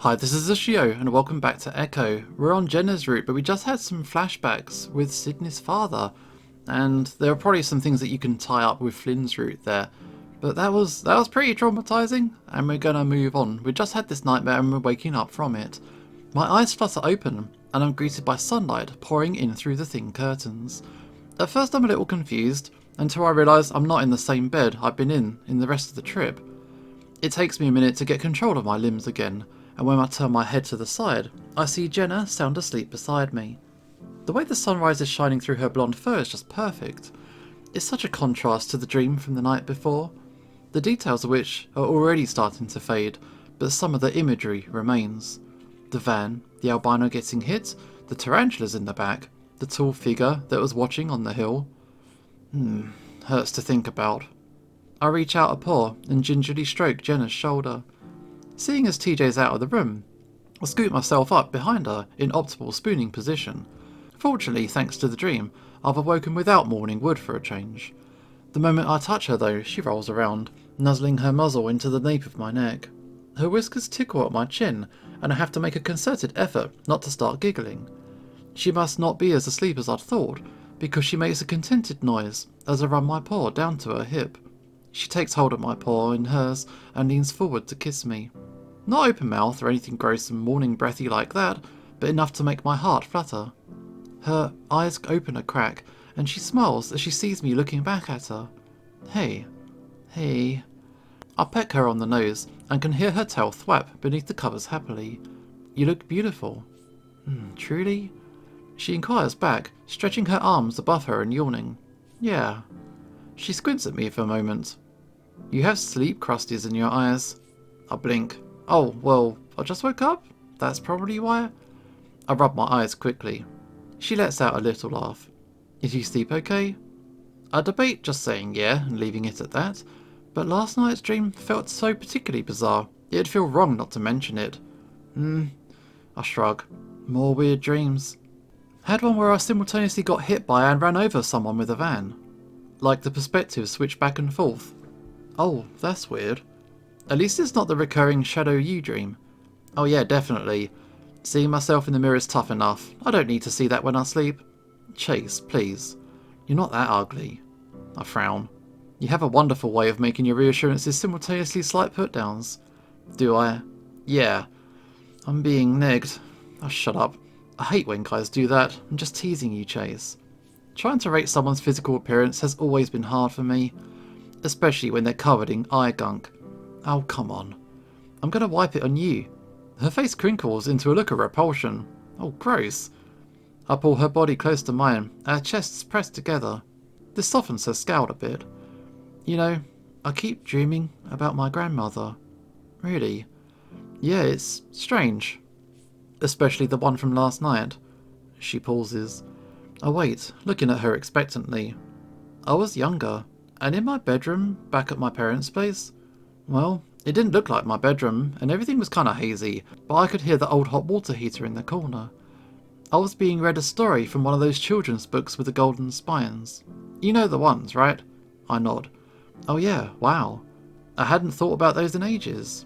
Hi, this is Ushio, and welcome back to Echo. We're on Jenna's route, but we just had some flashbacks with Sydney's father, and there are probably some things that you can tie up with Flynn's route there. But that was pretty traumatizing, and we're gonna move on. We just had this nightmare and we're waking up from it. My eyes flutter open, and I'm greeted by sunlight pouring in through the thin curtains. At first I'm a little confused, until I realise I'm not in the same bed I've been in the rest of the trip. It takes me a minute to get control of my limbs again, and when I turn my head to the side, I see Jenna sound asleep beside me. The way the sunrise is shining through her blonde fur is just perfect. It's such a contrast to the dream from the night before, the details of which are already starting to fade, but some of the imagery remains. The van, the albino getting hit, the tarantulas in the back, the tall figure that was watching on the hill. Hurts to think about. I reach out a paw and gingerly stroke Jenna's shoulder. Seeing as TJ's out of the room, I scoot myself up behind her in optimal spooning position. Fortunately, thanks to the dream, I've awoken without morning wood for a change. The moment I touch her though, she rolls around, nuzzling her muzzle into the nape of my neck. Her whiskers tickle at my chin, and I have to make a concerted effort not to start giggling. She must not be as asleep as I'd thought, because she makes a contented noise as I run my paw down to her hip. She takes hold of my paw in hers and leans forward to kiss me. Not open mouth or anything gross and morning breathy like that, but enough to make my heart flutter. Her eyes open a crack, and she smiles as she sees me looking back at her. Hey. I peck her on the nose and can hear her tail thwap beneath the covers happily. You look beautiful. Truly? She inquires back, stretching her arms above her and yawning. Yeah. She squints at me for a moment. You have sleep crusties in your eyes. I blink. Oh, well, I just woke up? That's probably why. I rub my eyes quickly. She lets out a little laugh. Is you sleep okay? I debate just saying yeah and leaving it at that, but last night's dream felt so particularly bizarre, it'd feel wrong not to mention it. I shrug. More weird dreams. Had one where I simultaneously got hit by and ran over someone with a van. Like the perspectives switch back and forth. Oh, that's weird. At least it's not the recurring shadow you dream. Oh yeah, definitely. Seeing myself in the mirror is tough enough. I don't need to see that when I sleep. Chase, please. You're not that ugly. I frown. You have a wonderful way of making your reassurances simultaneously slight put-downs. Do I? Yeah. I'm being negged. Oh, shut up. I hate when guys do that. I'm just teasing you, Chase. Trying to rate someone's physical appearance has always been hard for me, especially when they're covered in eye gunk. Oh, come on. I'm gonna wipe it on you. Her face crinkles into a look of repulsion. Oh, gross. I pull her body close to mine, our chests pressed together. This softens her scowl a bit. You know, I keep dreaming about my grandmother. Really? Yeah, it's strange. Especially the one from last night. She pauses. I wait, looking at her expectantly. I was younger, and in my bedroom, back at my parents' place. Well, it didn't look like my bedroom, and everything was kinda hazy, but I could hear the old hot water heater in the corner. I was being read a story from one of those children's books with the golden spines. You know the ones, right? I nod. Oh yeah, wow. I hadn't thought about those in ages.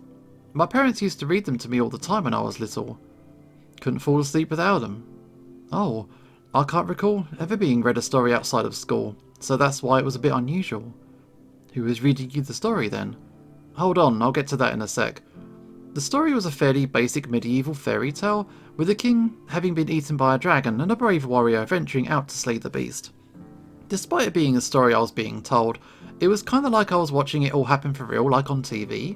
My parents used to read them to me all the time when I was little. Couldn't fall asleep without them. Oh, I can't recall ever being read a story outside of school, so that's why it was a bit unusual. Who was reading you the story then? Hold on, I'll get to that in a sec. The story was a fairly basic medieval fairy tale, with a king having been eaten by a dragon and a brave warrior venturing out to slay the beast. Despite it being a story I was being told, it was kinda like I was watching it all happen for real, like on TV.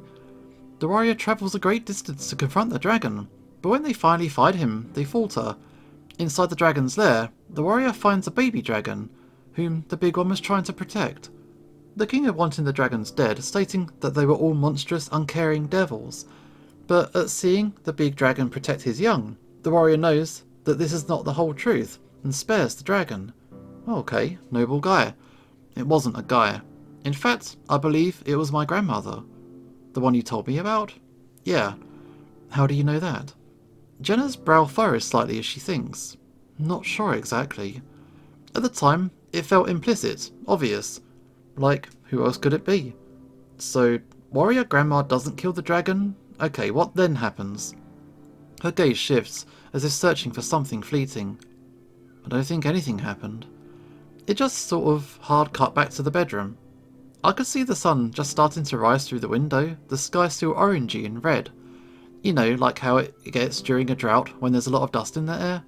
The warrior travels a great distance to confront the dragon, but when they finally fight him, they falter. Inside the dragon's lair, the warrior finds a baby dragon, whom the big one was trying to protect. The king had wanted the dragons dead, stating that they were all monstrous, uncaring devils. But at seeing the big dragon protect his young, the warrior knows that this is not the whole truth, and spares the dragon. Okay, noble guy. It wasn't a guy. In fact, I believe it was my grandmother. The one you told me about? Yeah. How do you know that? Jenna's brow furrows slightly as she thinks. Not sure exactly. At the time, it felt implicit, obvious. Like, who else could it be? So, warrior grandma doesn't kill the dragon? Okay, what then happens? Her gaze shifts, as if searching for something fleeting. I don't think anything happened. It just sort of hard cut back to the bedroom. I could see the sun just starting to rise through the window, the sky still orangey and red. You know, like how it gets during a drought when there's a lot of dust in the air.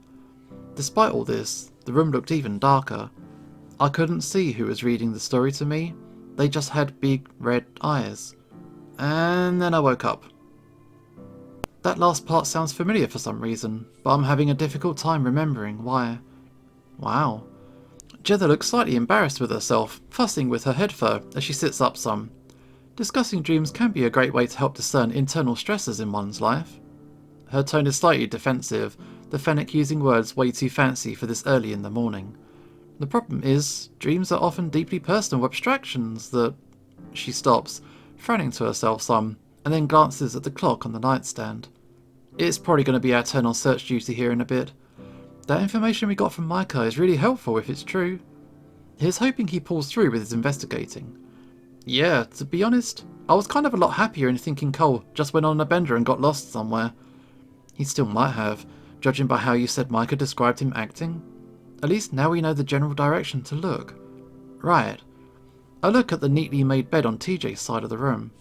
Despite all this, the room looked even darker. I couldn't see who was reading the story to me. They just had big red eyes. And then I woke up. That last part sounds familiar for some reason, but I'm having a difficult time remembering why. Wow. Jenna looks slightly embarrassed with herself, fussing with her head fur as she sits up some. Discussing dreams can be a great way to help discern internal stresses in one's life. Her tone is slightly defensive, the fennec using words way too fancy for this early in the morning. The problem is, dreams are often deeply personal abstractions that... She stops, frowning to herself some, and then glances at the clock on the nightstand. It's probably going to be our turn on search duty here in a bit. That information we got from Micah is really helpful if it's true. Here's hoping he pulls through with his investigating. Yeah, to be honest, I was kind of a lot happier in thinking Cole just went on a bender and got lost somewhere. He still might have, judging by how you said Micah described him acting. At least now we know the general direction to look. Right. I look at the neatly made bed on TJ's side of the room.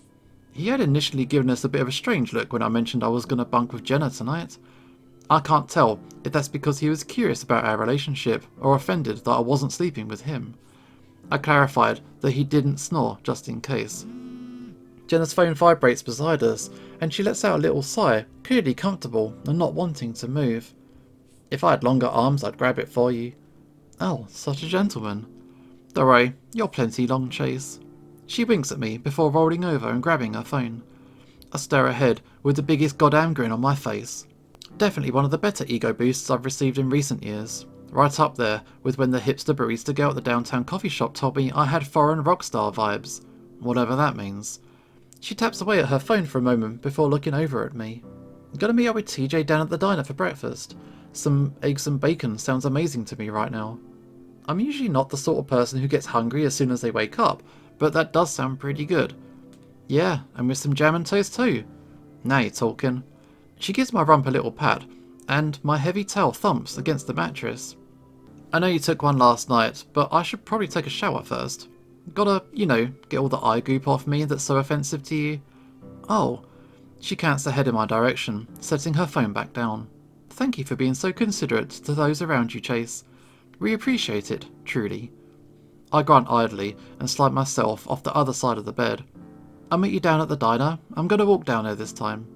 He had initially given us a bit of a strange look when I mentioned I was going to bunk with Jenna tonight. I can't tell if that's because he was curious about our relationship or offended that I wasn't sleeping with him. I clarified that he didn't snore just in case. Jenna's phone vibrates beside us and she lets out a little sigh, clearly comfortable and not wanting to move. If I had longer arms I'd grab it for you. Oh, such a gentleman. Don't worry, you're plenty long, Chase. She winks at me before rolling over and grabbing her phone. I stare ahead with the biggest goddamn grin on my face. Definitely one of the better ego boosts I've received in recent years. Right up there with when the hipster barista girl at the downtown coffee shop told me I had foreign rock star vibes. Whatever that means. She taps away at her phone for a moment before looking over at me. Gonna meet up with TJ down at the diner for breakfast. Some eggs and bacon sounds amazing to me right now. I'm usually not the sort of person who gets hungry as soon as they wake up, but that does sound pretty good. Yeah, and with some jam and toast too. Now you're talking. She gives my rump a little pat, and my heavy tail thumps against the mattress. I know you took one last night, but I should probably take a shower first. Gotta, get all the eye goop off me that's so offensive to you. Oh. She cants her head in my direction, setting her phone back down. Thank you for being so considerate to those around you, Chase. We appreciate it, truly. I grunt idly and slide myself off the other side of the bed. I'll meet you down at the diner. I'm going to walk down there this time.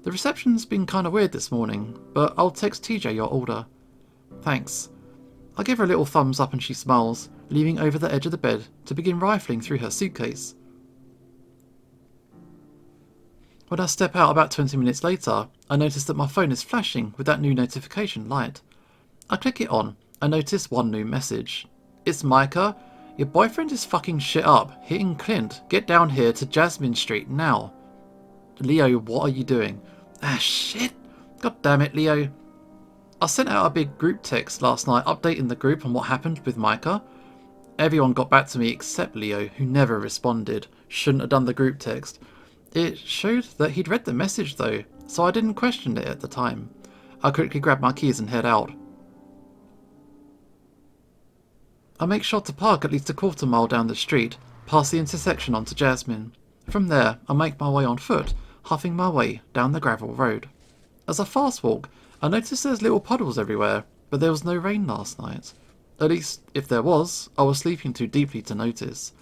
The reception's been kind of weird this morning, but I'll text TJ your order. Thanks. I give her a little thumbs up and she smiles, leaning over the edge of the bed to begin rifling through her suitcase. When I step out about 20 minutes later, I notice that my phone is flashing with that new notification light. I click it on and notice one new message. It's Micah. Your boyfriend is fucking shit up, hitting Clint. Get down here to Jasmine Street now. Leo, what are you doing? Ah, shit. God damn it, Leo. I sent out a big group text last night updating the group on what happened with Micah. Everyone got back to me except Leo, who never responded. Shouldn't have done the group text. It showed that he'd read the message though, so I didn't question it at the time. I quickly grab my keys and head out. I make sure to park at least a quarter mile down the street, past the intersection onto Jasmine. From there, I make my way on foot, huffing my way down the gravel road. As I fast walk, I notice there's little puddles everywhere, but there was no rain last night. At least, if there was, I was sleeping too deeply to notice.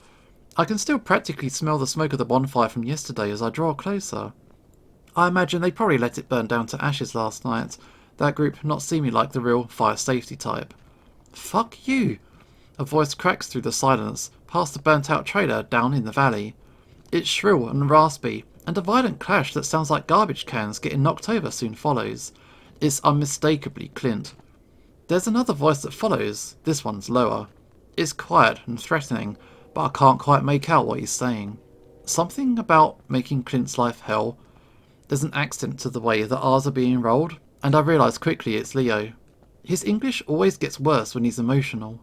I can still practically smell the smoke of the bonfire from yesterday as I draw closer. I imagine they probably let it burn down to ashes last night, that group not seeming like the real fire safety type. Fuck you! A voice cracks through the silence, past the burnt-out trailer down in the valley. It's shrill and raspy, and a violent clash that sounds like garbage cans getting knocked over soon follows. It's unmistakably Clint. There's another voice that follows, this one's lower. It's quiet and threatening, but I can't quite make out what he's saying. Something about making Clint's life hell. There's an accent to the way the R's are being rolled, and I realise quickly it's Leo. His English always gets worse when he's emotional.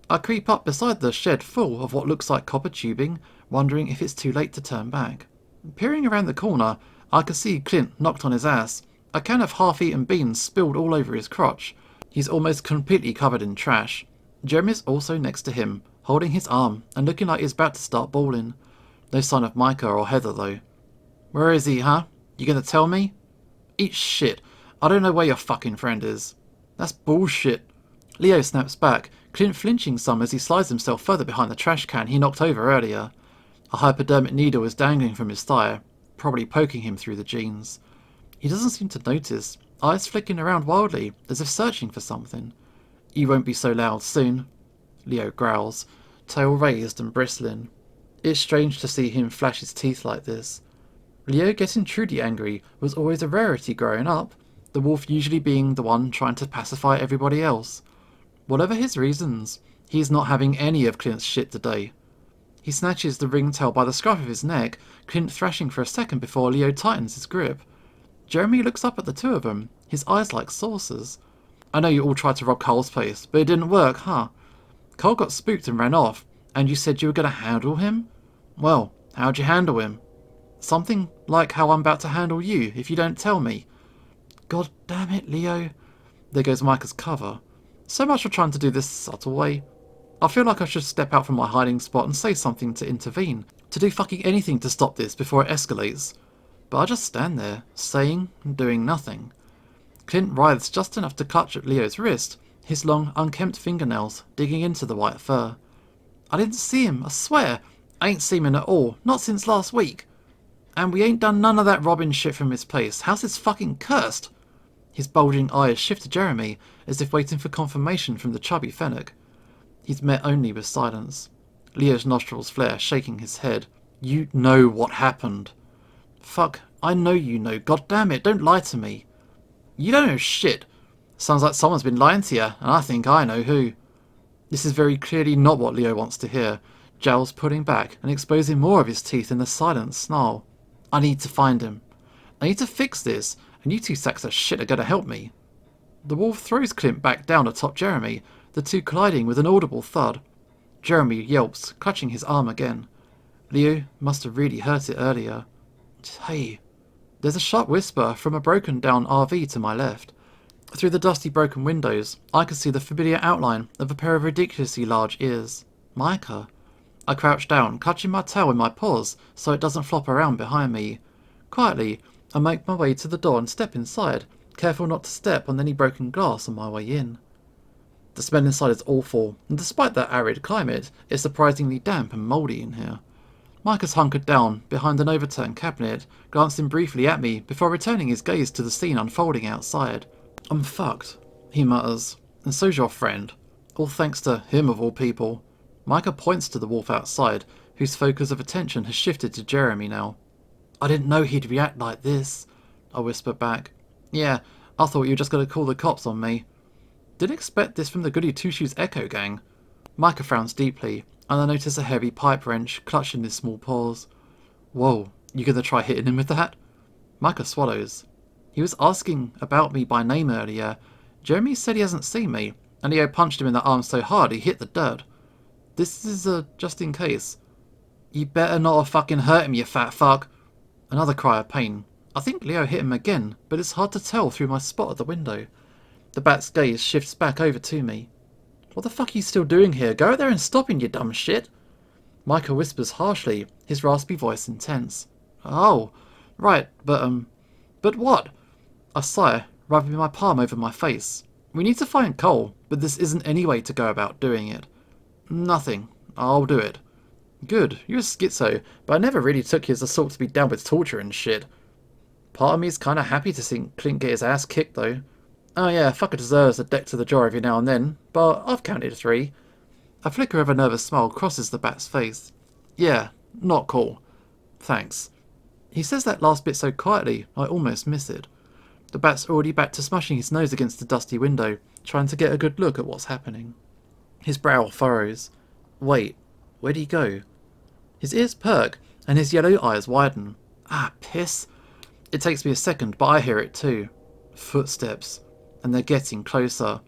I creep up beside the shed full of what looks like copper tubing, wondering if it's too late to turn back. Peering around the corner, I can see Clint knocked on his ass, A can of half-eaten beans spilled all over his crotch. He's almost completely covered in trash. Jeremy's also next to him, holding his arm and looking like he's about to start bawling. No sign of Micah or Heather though. Where is he, huh? You gonna tell me? Eat shit. I don't know where your fucking friend is. That's bullshit. Leo snaps back, Clint flinching some as he slides himself further behind the trash can he knocked over earlier. A hypodermic needle is dangling from his thigh, probably poking him through the jeans. He doesn't seem to notice, eyes flicking around wildly, as if searching for something. You won't be so loud soon, Leo growls, tail raised and bristling. It's strange to see him flash his teeth like this. Leo getting truly angry was always a rarity growing up, the wolf usually being the one trying to pacify everybody else. Whatever his reasons, he's not having any of Clint's shit today. He snatches the ringtail by the scruff of his neck, Clint thrashing for a second before Leo tightens his grip. Jeremy looks up at the two of them, his eyes like saucers. I know you all tried to rob Cole's place, but it didn't work, huh? Cole got spooked and ran off, and you said you were going to handle him? Well, how'd you handle him? Something like how I'm about to handle you, if you don't tell me. God damn it, Leo. There goes Micah's cover. So much for trying to do this subtle way. I feel like I should step out from my hiding spot and say something to intervene, to do fucking anything to stop this before it escalates. But I just stand there, saying and doing nothing. Clint writhes just enough to clutch at Leo's wrist, his long, unkempt fingernails digging into the white fur. I didn't see him, I swear. I ain't seen him at all, not since last week. And we ain't done none of that robbing shit from his place. House is fucking cursed. His bulging eyes shift to Jeremy, as if waiting for confirmation from the chubby Fennec. He's met only with silence. Leo's nostrils flare, shaking his head. You know what happened. Fuck, I know you know. God damn it, don't lie to me. You don't know shit. Sounds like someone's been lying to you, and I think I know who. This is very clearly not what Leo wants to hear. Jowls pulling back and exposing more of his teeth in the silent snarl. I need to find him. I need to fix this, and you two sacks of shit are going to help me. The wolf throws Clint back down atop Jeremy, the two colliding with an audible thud. Jeremy yelps, clutching his arm again. Leo must have really hurt it earlier. Hey. There's a sharp whisper from a broken down RV to my left. Through the dusty broken windows, I could see the familiar outline of a pair of ridiculously large ears. Micah. I crouch down, clutching my tail in my paws so it doesn't flop around behind me. Quietly, I make my way to the door and step inside, careful not to step on any broken glass on my way in. The smell inside is awful, and despite that arid climate, it's surprisingly damp and mouldy in here. Micah's hunkered down behind an overturned cabinet, glancing briefly at me before returning his gaze to the scene unfolding outside. I'm fucked, he mutters, and so's your friend. All thanks to him of all people. Micah points to the wolf outside, whose focus of attention has shifted to Jeremy now. I didn't know he'd react like this, I whisper back. Yeah, I thought you were just going to call the cops on me. Didn't expect this from the Goody Two-Shoes Echo gang. Micah frowns deeply, and I notice a heavy pipe wrench clutched in his small paws. Whoa, you gonna try hitting him with that? Micah swallows. He was asking about me by name earlier. Jeremy said he hasn't seen me, and Leo punched him in the arm so hard he hit the dirt. This is just in case. You better not have fucking hurt him, you fat fuck. Another cry of pain. I think Leo hit him again, but it's hard to tell through my spot at the window. The bat's gaze shifts back over to me. What the fuck are you still doing here? Go out there and stop him, you dumb shit. Micah whispers harshly, his raspy voice intense. Oh, right, but what? I sigh, rubbing my palm over my face. We need to find Cole, but this isn't any way to go about doing it. Nothing. I'll do it. Good, you're a schizo, but I never really took you as the sort to be down with torture and shit. Part of me is kinda happy to see Clint get his ass kicked, though. Oh yeah, fucker deserves a deck to the jaw every now and then, but I've counted 3. A flicker of a nervous smile crosses the bat's face. Yeah, not cool. Thanks. He says that last bit so quietly, I almost miss it. The bat's already back to smashing his nose against the dusty window, trying to get a good look at what's happening. His brow furrows. Wait, where'd he go? His ears perk, and his yellow eyes widen. Ah, piss. It takes me a second, but I hear it too. Footsteps. And they're getting closer.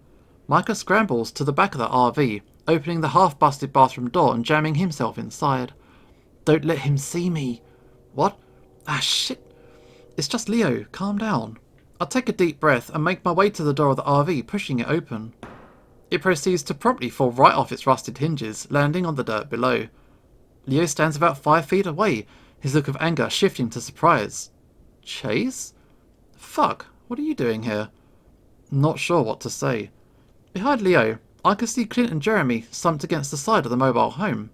Micah scrambles to the back of the RV, opening the half-busted bathroom door and jamming himself inside. Don't let him see me. What? Ah, shit. It's just Leo. Calm down. I take a deep breath and make my way to the door of the RV, pushing it open. It proceeds to promptly fall right off its rusted hinges, landing on the dirt below. Leo stands about 5 feet away, his look of anger shifting to surprise. Chase? Fuck, what are you doing here? Not sure what to say. Behind Leo, I can see Clint and Jeremy slumped against the side of the mobile home.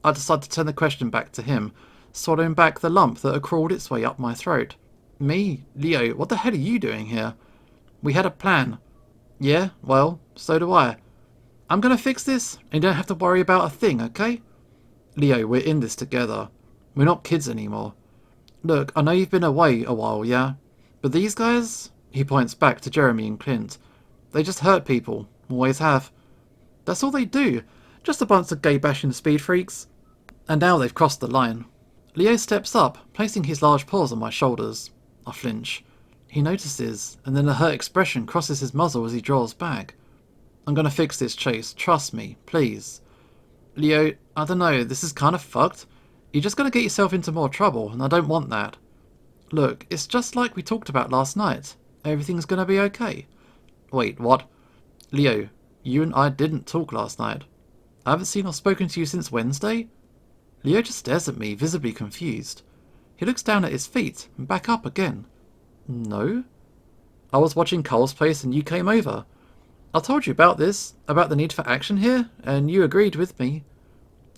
I decide to turn the question back to him, swallowing back the lump that had crawled its way up my throat. Me? Leo, what the hell are you doing here? We had a plan. Yeah, well, so do I. I'm gonna fix this, and you don't have to worry about a thing, okay? Leo, we're in this together. We're not kids anymore. Look, I know you've been away a while, yeah? But these guys, he points back to Jeremy and Clint, they just hurt people. Always have. That's all they do. Just a bunch of gay-bashing speed freaks. And now they've crossed the line. Leo steps up, placing his large paws on my shoulders. I flinch. He notices, and then a hurt expression crosses his muzzle as he draws back. I'm gonna fix this, Chase. Trust me, please. Leo, I don't know, this is kind of fucked. You're just gonna get yourself into more trouble, and I don't want that. Look, it's just like we talked about last night. Everything's gonna be okay. Wait, what? Leo, you and I didn't talk last night. I haven't seen or spoken to you since Wednesday? Leo just stares at me, visibly confused. He looks down at his feet, and back up again. No? I was watching Cole's place and you came over. I told you about this, about the need for action here, and you agreed with me.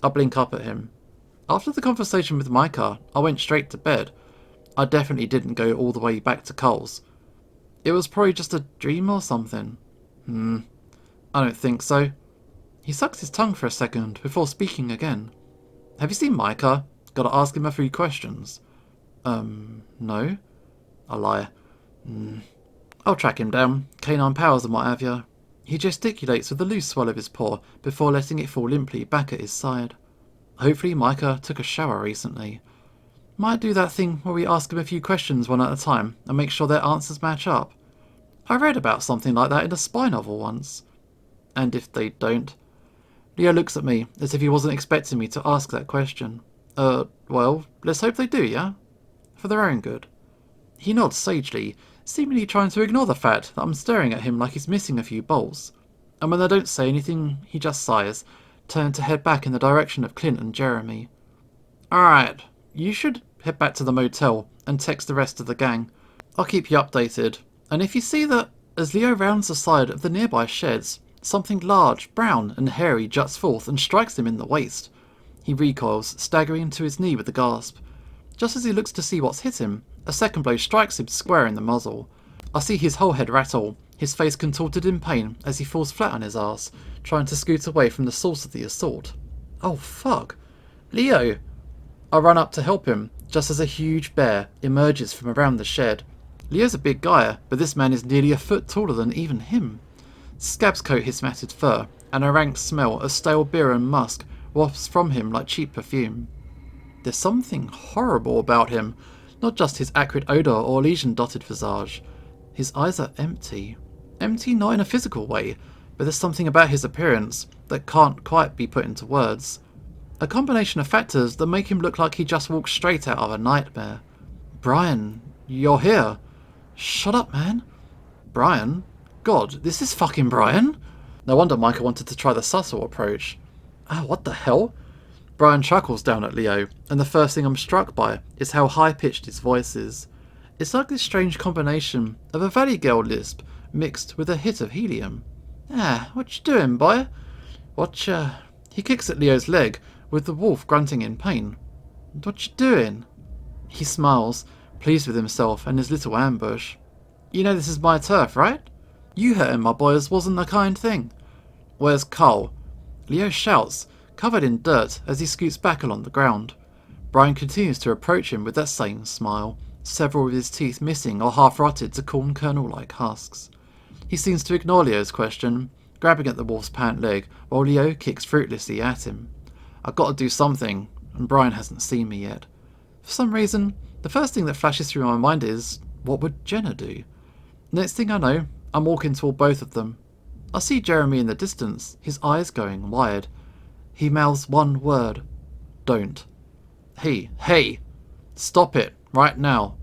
I blink up at him. After the conversation with Micah, I went straight to bed. I definitely didn't go all the way back to Cole's. It was probably just a dream or something. I don't think so. He sucks his tongue for a second before speaking again. Have you seen Micah? Gotta ask him a few questions. No? I lie. I'll track him down. Canine powers and what have you. He gesticulates with a loose swell of his paw before letting it fall limply back at his side. Hopefully Micah took a shower recently. Might do that thing where we ask him a few questions one at a time and make sure their answers match up. I read about something like that in a spy novel once. And if they don't? Leo looks at me as if he wasn't expecting me to ask that question. Well, let's hope they do, yeah? For their own good. He nods sagely, seemingly trying to ignore the fact that I'm staring at him like he's missing a few bolts. And when I don't say anything, he just sighs, turning to head back in the direction of Clint and Jeremy. Alright, you should head back to the motel and text the rest of the gang. I'll keep you updated. And if you see that, as Leo rounds the side of the nearby sheds, something large, brown and hairy juts forth and strikes him in the waist. He recoils, staggering to his knee with a gasp. Just as he looks to see what's hit him, a second blow strikes him square in the muzzle. I see his whole head rattle, his face contorted in pain as he falls flat on his ass, trying to scoot away from the source of the assault. Oh fuck! Leo! I run up to help him, just as a huge bear emerges from around the shed. Leo's a big guy, but this man is nearly a foot taller than even him. Scabs coat his matted fur, and a rank smell of stale beer and musk wafts from him like cheap perfume. There's something horrible about him, not just his acrid odour or lesion-dotted visage. His eyes are empty. Empty not in a physical way, but there's something about his appearance that can't quite be put into words. A combination of factors that make him look like he just walked straight out of a nightmare. Brian, you're here. Shut up, man. Brian? God, this is fucking Brian? No wonder Micah wanted to try the subtle approach. What the hell? Brian chuckles down at Leo, and the first thing I'm struck by is how high-pitched his voice is. It's like this strange combination of a Valley Girl lisp mixed with a hit of helium. What you doing, boy? He kicks at Leo's leg, with the wolf grunting in pain. What you doing? He smiles, pleased with himself and his little ambush. You know this is my turf, right? You hurting my boys wasn't a kind thing. Where's Cole? Leo shouts, covered in dirt as he scoots back along the ground. Brian continues to approach him with that same smile, several of his teeth missing or half-rotted to corn kernel-like husks. He seems to ignore Leo's question, grabbing at the wolf's pant leg while Leo kicks fruitlessly at him. I've got to do something, and Brian hasn't seen me yet. For some reason, the first thing that flashes through my mind is, what would Jenna do? Next thing I know, I'm walking toward both of them. I see Jeremy in the distance, his eyes going wide. He mouths one word. Don't. Hey! Stop it! Right now!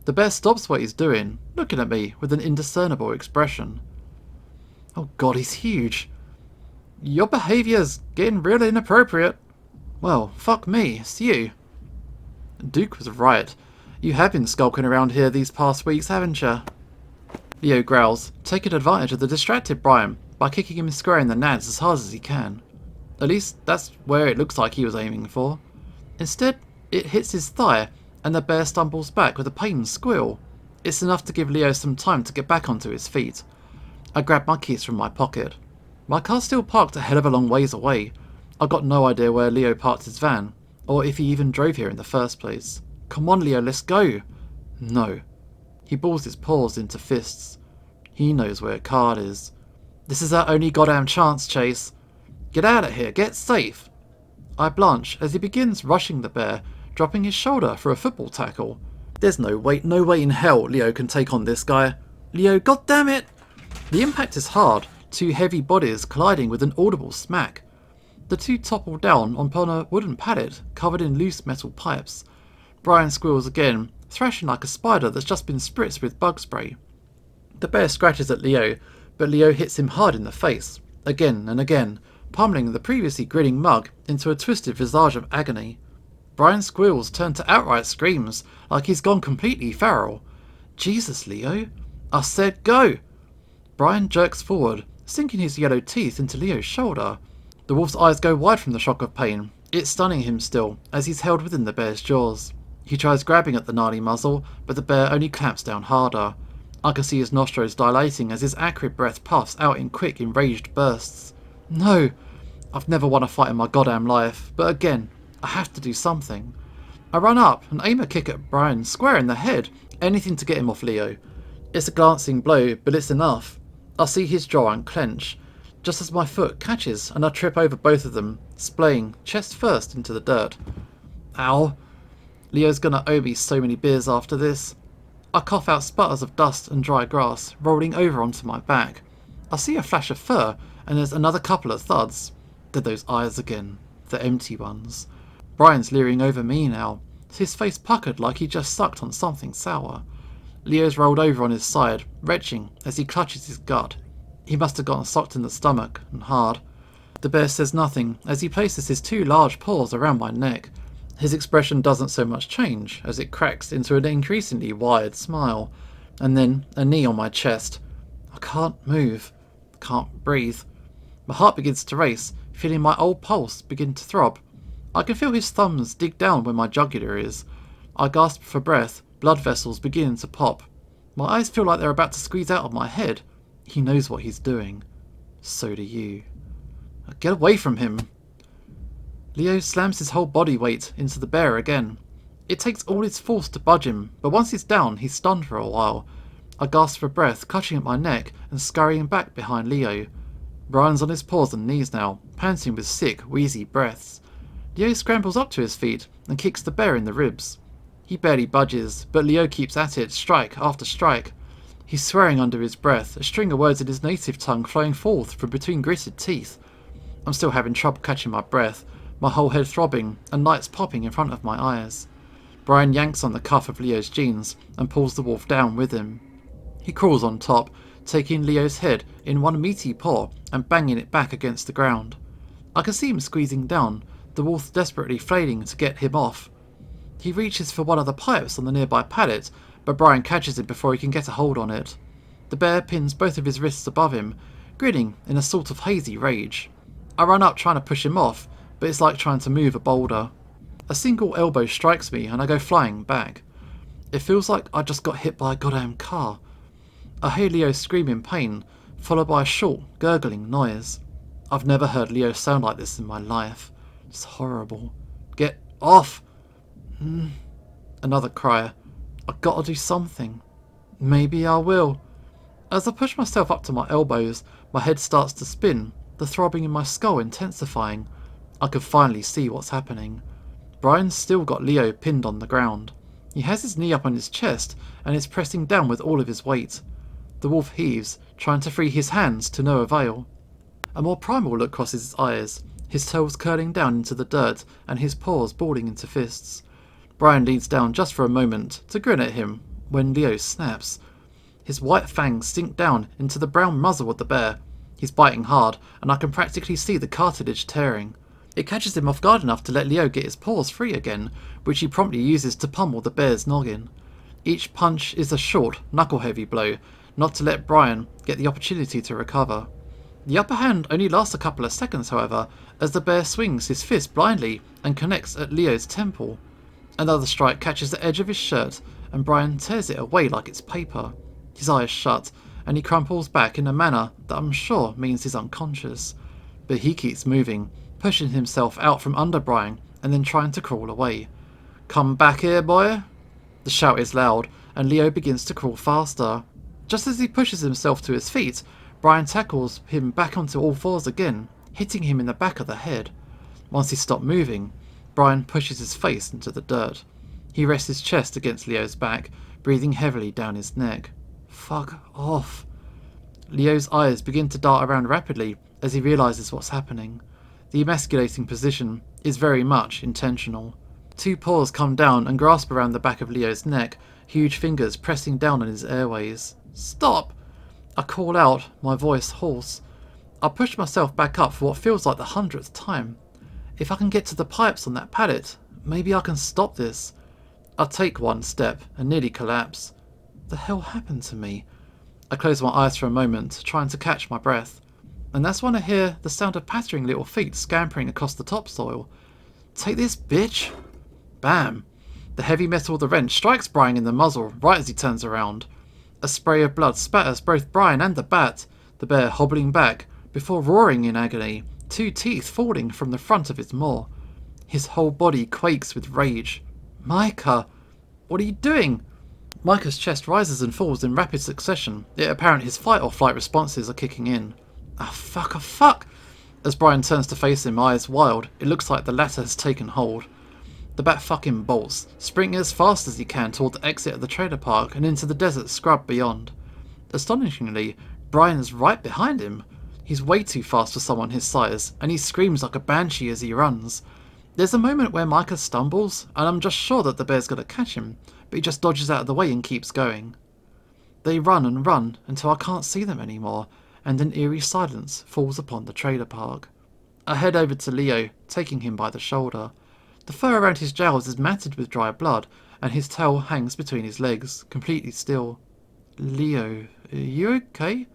The bear stops what he's doing, looking at me with an indiscernible expression. Oh god, he's huge. Your behaviour's getting really inappropriate. Well, fuck me, it's you. Duke was right. You have been skulking around here these past weeks, haven't you? Leo growls, taking advantage of the distracted Brian by kicking him square in the nads as hard as he can. At least that's where it looks like he was aiming for. Instead, it hits his thigh and the bear stumbles back with a pained squeal. It's enough to give Leo some time to get back onto his feet. I grab my keys from my pocket. My car's still parked a hell of a long ways away. I've got no idea where Leo parked his van, or if he even drove here in the first place. Come on, Leo, let's go. No. He balls his paws into fists. He knows where a card is. This is our only goddamn chance, Chase. Get out of here, get safe. I blanch as he begins rushing the bear, dropping his shoulder for a football tackle. There's no way in hell Leo can take on this guy. Leo, goddammit! The impact is hard, two heavy bodies colliding with an audible smack. The two topple down upon a wooden pallet covered in loose metal pipes. Brian squeals again, thrashing like a spider that's just been spritzed with bug spray. The bear scratches at Leo, but Leo hits him hard in the face, again and again, pummeling the previously grinning mug into a twisted visage of agony. Brian's squeals turn to outright screams, like he's gone completely feral. Jesus, Leo. I said go! Brian jerks forward, sinking his yellow teeth into Leo's shoulder. The wolf's eyes go wide from the shock of pain. It's stunning him still, as he's held within the bear's jaws. He tries grabbing at the gnarly muzzle, but the bear only clamps down harder. I can see his nostrils dilating as his acrid breath puffs out in quick, enraged bursts. No! I've never won a fight in my goddamn life, but again, I have to do something. I run up and aim a kick at Brian square in the head, anything to get him off Leo. It's a glancing blow, but it's enough. I see his jaw unclench, just as my foot catches and I trip over both of them, splaying chest first into the dirt. Ow! Leo's gonna owe me so many beers after this. I cough out sputters of dust and dry grass, rolling over onto my back. I see a flash of fur, and there's another couple of thuds. They're those eyes again, the empty ones. Brian's leering over me now, his face puckered like he just sucked on something sour. Leo's rolled over on his side, retching as he clutches his gut. He must have gotten socked in the stomach, and hard. The bear says nothing as he places his two large paws around my neck. His expression doesn't so much change as it cracks into an increasingly wide smile, and then a knee on my chest. I can't move, can't breathe. My heart begins to race, feeling my old pulse begin to throb. I can feel his thumbs dig down where my jugular is. I gasp for breath, blood vessels begin to pop. My eyes feel like they're about to squeeze out of my head. He knows what he's doing. So do you. Get away from him! Leo slams his whole body weight into the bear again. It takes all his force to budge him, but once he's down, he's stunned for a while. I gasp for breath, clutching at my neck and scurrying back behind Leo. Brian's on his paws and knees now, panting with sick, wheezy breaths. Leo scrambles up to his feet and kicks the bear in the ribs. He barely budges, but Leo keeps at it, strike after strike. He's swearing under his breath, a string of words in his native tongue flowing forth from between gritted teeth. I'm still having trouble catching my breath, my whole head throbbing and lights popping in front of my eyes. Brian yanks on the cuff of Leo's jeans and pulls the wolf down with him. He crawls on top, taking Leo's head in one meaty paw and banging it back against the ground. I can see him squeezing down, the wolf desperately flailing to get him off. He reaches for one of the pipes on the nearby pallet, but Brian catches it before he can get a hold on it. The bear pins both of his wrists above him, grinning in a sort of hazy rage. I run up trying to push him off, but it's like trying to move a boulder. A single elbow strikes me and I go flying back. It feels like I just got hit by a goddamn car. I hear Leo scream in pain, followed by a short, gurgling noise. I've never heard Leo sound like this in my life. It's horrible. Get off! Another cry. I've got to do something. Maybe I will. As I push myself up to my elbows, my head starts to spin, the throbbing in my skull intensifying. I can finally see what's happening. Brian's still got Leo pinned on the ground. He has his knee up on his chest and is pressing down with all of his weight. The wolf heaves, trying to free his hands to no avail. A more primal look crosses his eyes, his toes curling down into the dirt and his paws balling into fists. Brian leans down just for a moment to grin at him, when Leo snaps. His white fangs sink down into the brown muzzle of the bear. He's biting hard, and I can practically see the cartilage tearing. It catches him off guard enough to let Leo get his paws free again, which he promptly uses to pummel the bear's noggin. Each punch is a short, knuckle-heavy blow, not to let Brian get the opportunity to recover. The upper hand only lasts a couple of seconds, however, as the bear swings his fist blindly and connects at Leo's temple. Another strike catches the edge of his shirt, and Brian tears it away like it's paper. His eyes shut, and he crumples back in a manner that I'm sure means he's unconscious. But he keeps moving, pushing himself out from under Brian and then trying to crawl away. "Come back here, boy!" The shout is loud, and Leo begins to crawl faster. Just as he pushes himself to his feet, Brian tackles him back onto all fours again, hitting him in the back of the head. Once he stopped moving, Brian pushes his face into the dirt. He rests his chest against Leo's back, breathing heavily down his neck. Fuck off. Leo's eyes begin to dart around rapidly as he realises what's happening. The emasculating position is very much intentional. Two paws come down and grasp around the back of Leo's neck, huge fingers pressing down on his airways. "Stop!" I call out, my voice hoarse. I push myself back up for what feels like the 100th time. If I can get to the pipes on that pallet, maybe I can stop this. I take one step and nearly collapse. The hell happened to me? I close my eyes for a moment, trying to catch my breath. And that's when I hear the sound of pattering little feet scampering across the topsoil. "Take this, bitch!" Bam! The heavy metal of the wrench strikes Brian in the muzzle right as he turns around. A spray of blood spatters both Brian and the bat, the bear hobbling back before roaring in agony, two teeth falling from the front of his maw. His whole body quakes with rage. "Micah! What are you doing?" Micah's chest rises and falls in rapid succession, it apparent his fight or flight responses are kicking in. Ah, fuck, ah, fuck! As Brian turns to face him, eyes wild, it looks like the latter has taken hold. The bat fucking bolts, sprinting as fast as he can toward the exit of the trailer park and into the desert scrub beyond. Astonishingly, Brian is right behind him. He's way too fast for someone his size, and he screams like a banshee as he runs. There's a moment where Micah stumbles, and I'm just sure that the bear's going to catch him, but he just dodges out of the way and keeps going. They run and run until I can't see them anymore, and an eerie silence falls upon the trailer park. I head over to Leo, taking him by the shoulder. The fur around his jowls is matted with dry blood, and his tail hangs between his legs, completely still. "Leo, are you okay?"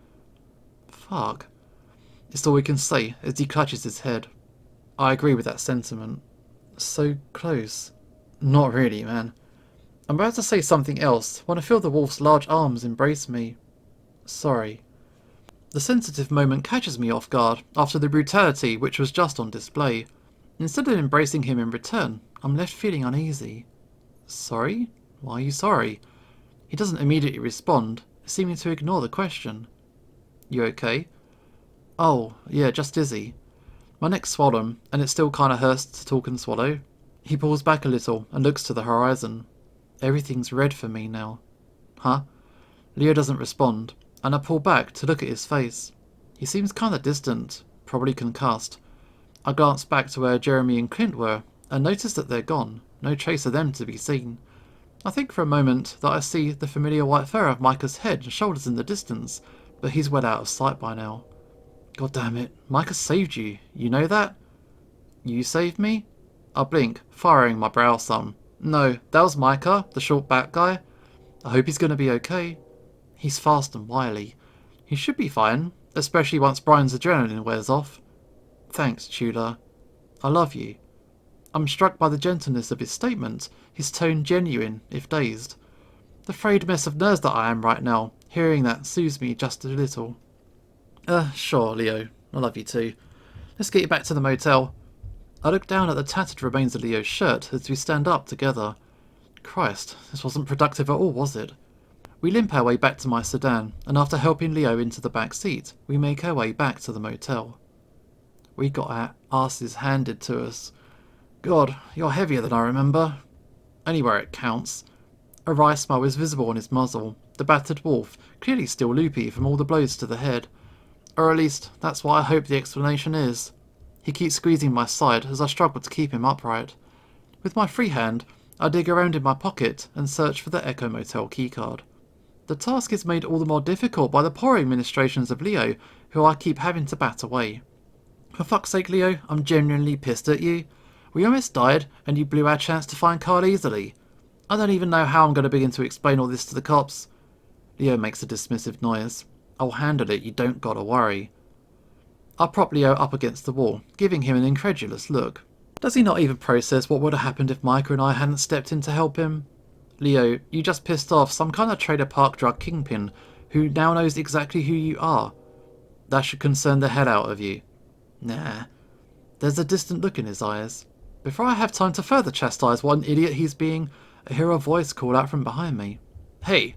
Fuck. It's all we can say as he clutches his head. I agree with that sentiment. So close. Not really, man. I'm about to say something else when I feel the wolf's large arms embrace me. Sorry. The sensitive moment catches me off guard after the brutality which was just on display. Instead of embracing him in return, I'm left feeling uneasy. "Sorry? Why are you sorry?" He doesn't immediately respond, seeming to ignore the question. "You okay?" "Oh, yeah, just dizzy. My neck's swollen, and it still kinda hurts to talk and swallow." He pulls back a little and looks to the horizon. "Everything's red for me now." "Huh?" Leo doesn't respond, and I pull back to look at his face. He seems kinda distant, probably concussed. I glance back to where Jeremy and Clint were, and notice that they're gone, no trace of them to be seen. I think for a moment that I see the familiar white fur of Micah's head and shoulders in the distance, but he's well out of sight by now. God damn it, Micah saved you, you know that? "You saved me?" I blink, furrowing my brow some. "No, that was Micah, the short back guy. I hope he's gonna be okay. He's fast and wily. He should be fine, especially once Brian's adrenaline wears off. Thanks, Tudor. I love you." I'm struck by the gentleness of his statement, his tone genuine, if dazed. The frayed mess of nerves that I am right now, hearing that soothes me just a little. Sure, Leo. I love you too. Let's get you back to the motel." I look down at the tattered remains of Leo's shirt as we stand up together. Christ, this wasn't productive at all, was it? We limp our way back to my sedan, and after helping Leo into the back seat, we make our way back to the motel. We got our asses handed to us. God, you're heavier than I remember. Anywhere it counts. A wry smile is visible on his muzzle, the battered wolf, clearly still loopy from all the blows to the head. Or at least, that's what I hope the explanation is. He keeps squeezing my side as I struggle to keep him upright. With my free hand, I dig around in my pocket and search for the Echo Motel keycard. The task is made all the more difficult by the poor administrations of Leo, who I keep having to bat away. For fuck's sake, Leo, I'm genuinely pissed at you. We almost died, and you blew our chance to find Carl easily. I don't even know how I'm going to begin to explain all this to the cops. Leo makes a dismissive noise. I'll handle it, you don't gotta worry. I prop Leo up against the wall, giving him an incredulous look. Does he not even process what would have happened if Micah and I hadn't stepped in to help him? Leo, you just pissed off some kind of trailer park drug kingpin who now knows exactly who you are. That should concern the hell out of you. Nah. There's a distant look in his eyes. Before I have time to further chastise what an idiot he's being, I hear a voice call out from behind me. Hey!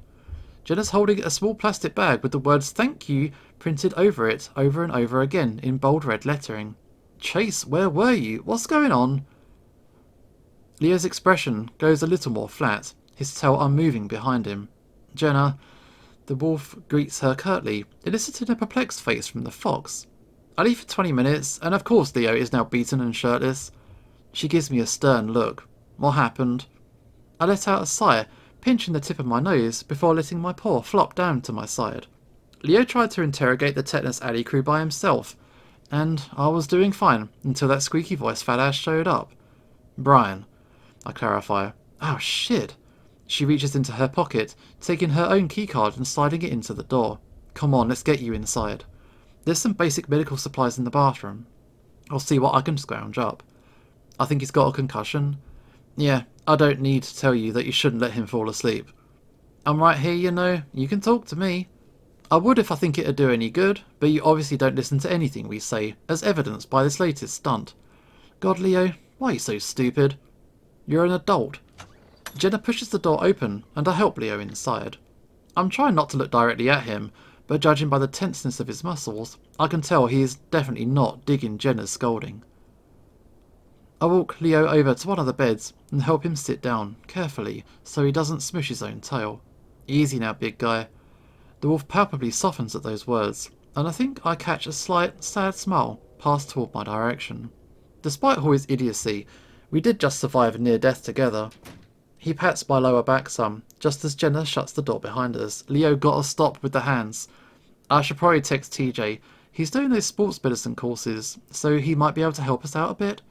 Jenna's holding a small plastic bag with the words "Thank you" printed over it over and over again in bold red lettering. Chase, where were you? What's going on? Leo's expression goes a little more flat, his tail unmoving behind him. Jenna, the wolf greets her curtly, eliciting a perplexed face from the fox. I leave for 20 minutes, and of course Leo is now beaten and shirtless. She gives me a stern look. What happened? I let out a sigh, pinching the tip of my nose before letting my paw flop down to my side. Leo tried to interrogate the Tetanus Alley crew by himself, and I was doing fine until that squeaky voice fat ass showed up. Brian, I clarify. Oh shit. She reaches into her pocket, taking her own keycard and sliding it into the door. Come on, let's get you inside. There's some basic medical supplies in the bathroom. I'll see what I can scrounge up. I think he's got a concussion. Yeah, I don't need to tell you that you shouldn't let him fall asleep. I'm right here, you know. You can talk to me. I would if I think it'd do any good, but you obviously don't listen to anything we say, as evidenced by this latest stunt. God, Leo, why are you so stupid? You're an adult. Jenna pushes the door open, and I help Leo inside. I'm trying not to look directly at him, but judging by the tenseness of his muscles, I can tell he is definitely not digging Jenna's scolding. I walk Leo over to one of the beds and help him sit down, carefully, so he doesn't smush his own tail. Easy now, big guy. The wolf palpably softens at those words, and I think I catch a slight, sad smile pass toward my direction. Despite all his idiocy, we did just survive a near death together. He pats my lower back some, just as Jenna shuts the door behind us. Leo gotta stop with the hands. I should probably text TJ. He's doing those sports medicine courses, so he might be able to help us out a bit.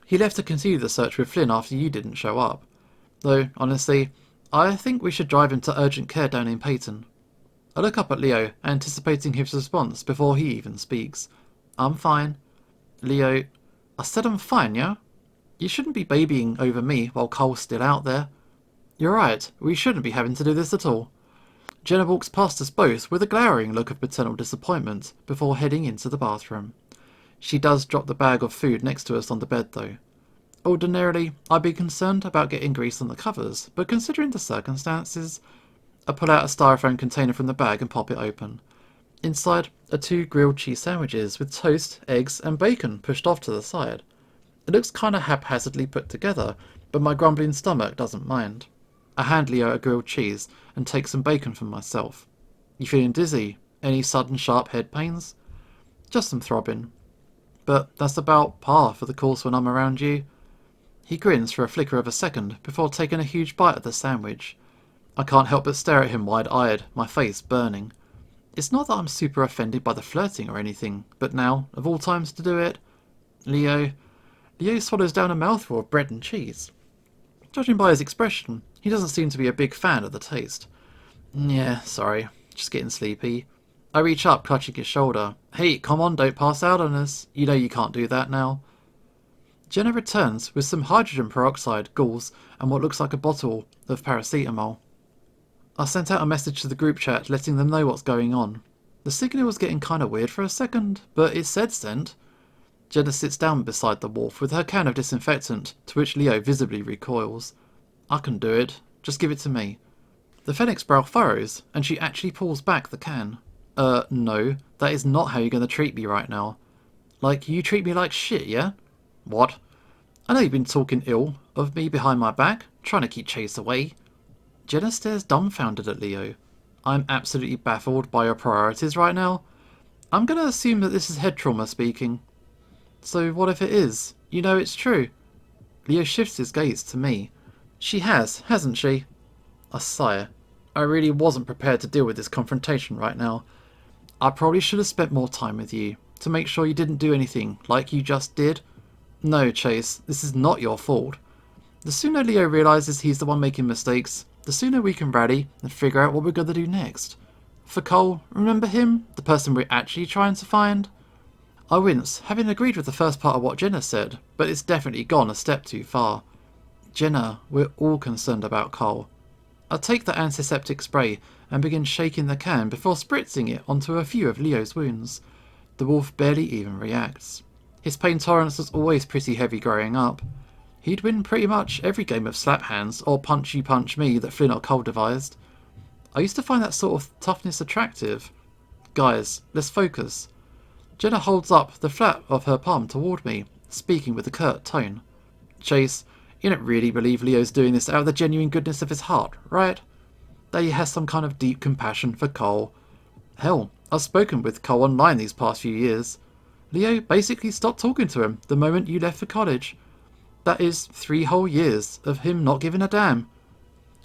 He left to continue the search with Flynn after you didn't show up. Though, honestly, I think we should drive him to urgent care down in Peyton. I look up at Leo, anticipating his response before he even speaks. I'm fine. Leo, I said I'm fine, yeah? You shouldn't be babying over me while Cole's still out there. You're right, we shouldn't be having to do this at all. Jenna walks past us both with a glowering look of paternal disappointment before heading into the bathroom. She does drop the bag of food next to us on the bed though. Ordinarily, I'd be concerned about getting grease on the covers, but considering the circumstances, I pull out a styrofoam container from the bag and pop it open. Inside are 2 grilled cheese sandwiches with toast, eggs and bacon pushed off to the side. It looks kinda haphazardly put together, but my grumbling stomach doesn't mind. I hand Leo a grilled cheese and take some bacon for myself. You feeling dizzy? Any sudden sharp head pains? Just some throbbing. But that's about par for the course when I'm around you. He grins for a flicker of a second before taking a huge bite of the sandwich. I can't help but stare at him wide-eyed, my face burning. It's not that I'm super offended by the flirting or anything, but now, of all times to do it... Leo swallows down a mouthful of bread and cheese. Judging by his expression, he doesn't seem to be a big fan of the taste. Yeah, sorry, just getting sleepy. I reach up, clutching his shoulder. Hey, come on, don't pass out on us. You know you can't do that now. Jenna returns with some hydrogen peroxide, gauze, and what looks like a bottle of paracetamol. I sent out a message to the group chat letting them know what's going on. The signal was getting kinda weird for a second, but it said sent. Jenna sits down beside the wolf with her can of disinfectant, to which Leo visibly recoils. I can do it. Just give it to me. The Fennec's brow furrows, and she actually pulls back the can. No, that is not how you're gonna treat me right now. Like, you treat me like shit, yeah? What? I know you've been talking ill of me behind my back, trying to keep Chase away. Jenna stares dumbfounded at Leo. I'm absolutely baffled by your priorities right now. I'm gonna assume that this is head trauma speaking. So what if it is? You know it's true. Leo shifts his gaze to me. She has, hasn't she? I sigh. I really wasn't prepared to deal with this confrontation right now. I probably should have spent more time with you, to make sure you didn't do anything like you just did. No, Chase, this is not your fault. The sooner Leo realises he's the one making mistakes, the sooner we can rally and figure out what we're going to do next. For Cole, remember him? The person we're actually trying to find? I wince, having agreed with the first part of what Jenna said, but it's definitely gone a step too far. Jenna, we're all concerned about Cole. I take the antiseptic spray and begin shaking the can before spritzing it onto a few of Leo's wounds. The wolf barely even reacts. His pain tolerance was always pretty heavy growing up. He'd win pretty much every game of slap hands or punch you punch me that Flynn or Cole devised. I used to find that sort of toughness attractive. Guys, let's focus. Jenna holds up the flat of her palm toward me, speaking with a curt tone. Chase, you don't really believe Leo's doing this out of the genuine goodness of his heart, right? That he has some kind of deep compassion for Cole. Hell, I've spoken with Cole online these past few years. Leo basically stopped talking to him the moment you left for college. That is 3 whole years of him not giving a damn.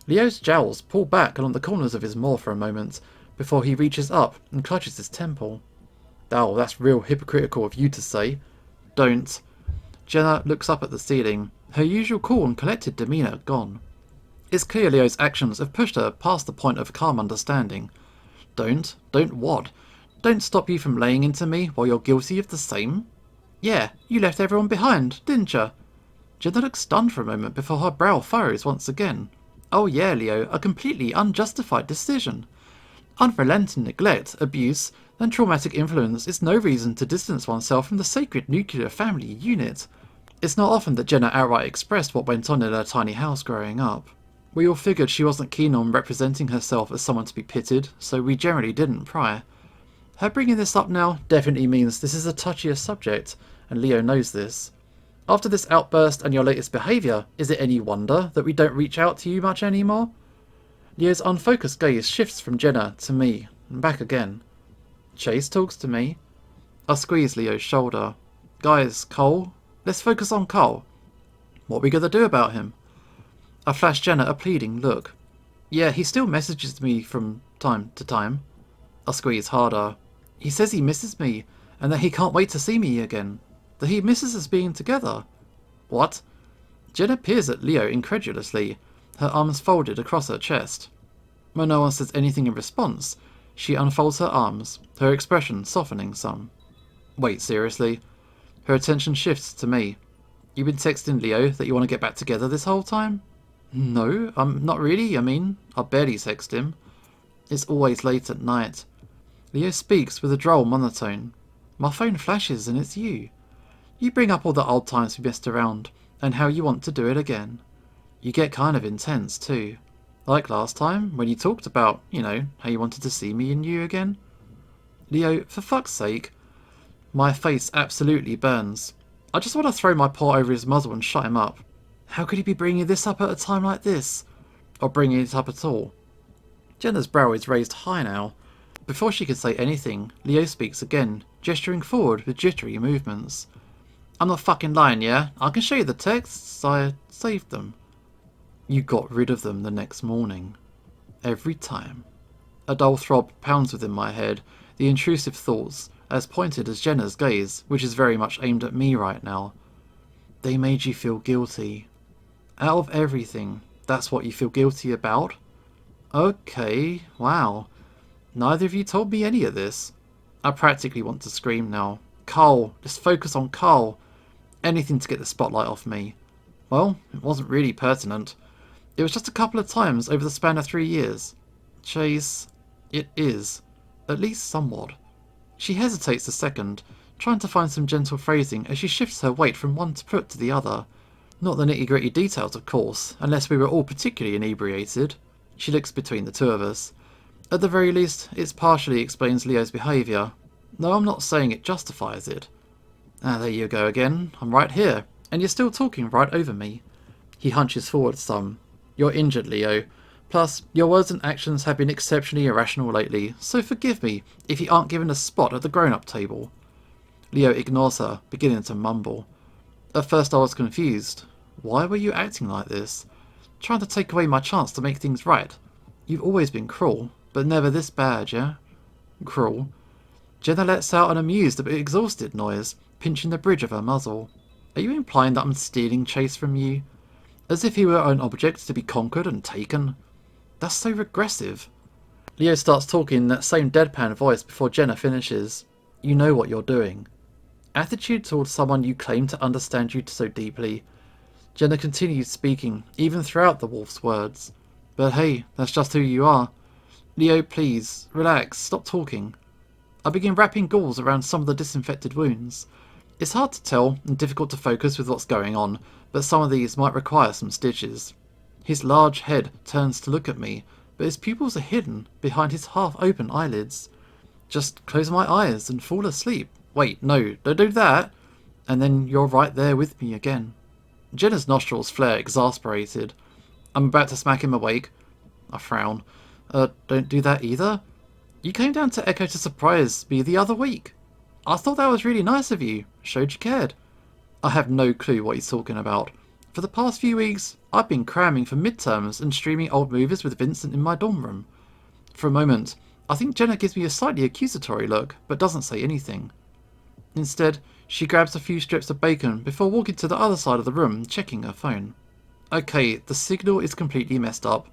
Leo's jowls pull back along the corners of his maw for a moment, before he reaches up and clutches his temple. Oh, that's real hypocritical of you to say. Don't. Jenna looks up at the ceiling, her usual cool and collected demeanour gone. It's clear Leo's actions have pushed her past the point of calm understanding. Don't what? Don't stop you from laying into me while you're guilty of the same? Yeah, you left everyone behind, didn't ya? Jenna looks stunned for a moment before her brow furrows once again. Oh yeah, Leo, a completely unjustified decision. Unrelenting neglect, abuse, and traumatic influence is no reason to distance oneself from the sacred nuclear family unit. It's not often that Jenna outright expressed what went on in her tiny house growing up. We all figured she wasn't keen on representing herself as someone to be pitied, so we generally didn't pry. Her bringing this up now definitely means this is a touchier subject, and Leo knows this. After this outburst and your latest behaviour, is it any wonder that we don't reach out to you much anymore? Leo's unfocused gaze shifts from Jenna to me, and back again. Chase talks to me. I squeeze Leo's shoulder. Guys, Cole? Let's focus on Cole. What we gonna do about him? I flash Jenna a pleading look. Yeah, he still messages me from time to time. I squeeze harder. He says he misses me, and that he can't wait to see me again. That he misses us being together. What? Jenna peers at Leo incredulously, her arms folded across her chest. When no one says anything in response, she unfolds her arms, her expression softening some. Wait, seriously? Her attention shifts to me. You been texting Leo that you want to get back together this whole time? No, not really. I barely text him. It's always late at night. Leo speaks with a droll monotone. My phone flashes and it's you. You bring up all the old times we messed around, and how you want to do it again. You get kind of intense too. Like last time, when you talked about, how you wanted to see me and you again. Leo, for fuck's sake. My face absolutely burns. I just want to throw my paw over his muzzle and shut him up. How could he be bringing this up at a time like this? Or bringing it up at all? Jenna's brow is raised high now. Before she can say anything, Leo speaks again, gesturing forward with jittery movements. I'm not fucking lying, yeah? I can show you the texts. I saved them. You got rid of them the next morning. Every time. A dull throb pounds within my head, the intrusive thoughts, as pointed as Jenna's gaze, which is very much aimed at me right now. They made you feel guilty. Out of everything, that's what you feel guilty about? Okay, wow. Neither of you told me any of this. I practically want to scream now. Cole, just focus on Cole. Anything to get the spotlight off me. Well, it wasn't really pertinent. It was just a couple of times over the span of 3 years. Chase, it is. At least somewhat. She hesitates a second, trying to find some gentle phrasing as she shifts her weight from one foot to the other. Not the nitty-gritty details, of course, unless we were all particularly inebriated. She looks between the two of us. At the very least, it partially explains Leo's behaviour, though I'm not saying it justifies it. Ah, there you go again. I'm right here, and you're still talking right over me. He hunches forward some. You're injured, Leo. Plus, your words and actions have been exceptionally irrational lately, so forgive me if you aren't given a spot at the grown-up table. Leo ignores her, beginning to mumble. At first I was confused. Why were you acting like this? trying to take away my chance to make things right. You've always been cruel, but never this bad, yeah? Cruel. Jenna lets out an amused but exhausted noise, pinching the bridge of her muzzle. Are you implying that I'm stealing Chase from you? As if he were an object to be conquered and taken? That's so regressive. Leo starts talking in that same deadpan voice before Jenna finishes. You know what you're doing. Attitude towards someone you claim to understand you so deeply. Jenna continues speaking, even throughout the wolf's words. But hey, that's just who you are. Leo, please, relax, stop talking. I begin wrapping gauze around some of the disinfected wounds. It's hard to tell and difficult to focus with what's going on, but some of these might require some stitches. His large head turns to look at me, but his pupils are hidden behind his half-open eyelids. Just close my eyes and fall asleep. Wait, no, don't do that. And then you're right there with me again. Jenna's nostrils flare, exasperated. I'm about to smack him awake. I frown. Don't do that either. You came down to Echo to surprise me the other week. I thought that was really nice of you. Showed you cared. I have no clue what he's talking about. For the past few weeks, I've been cramming for midterms and streaming old movies with Vincent in my dorm room. For a moment, I think Jenna gives me a slightly accusatory look, but doesn't say anything. Instead, she grabs a few strips of bacon before walking to the other side of the room, checking her phone. Okay, the signal is completely messed up.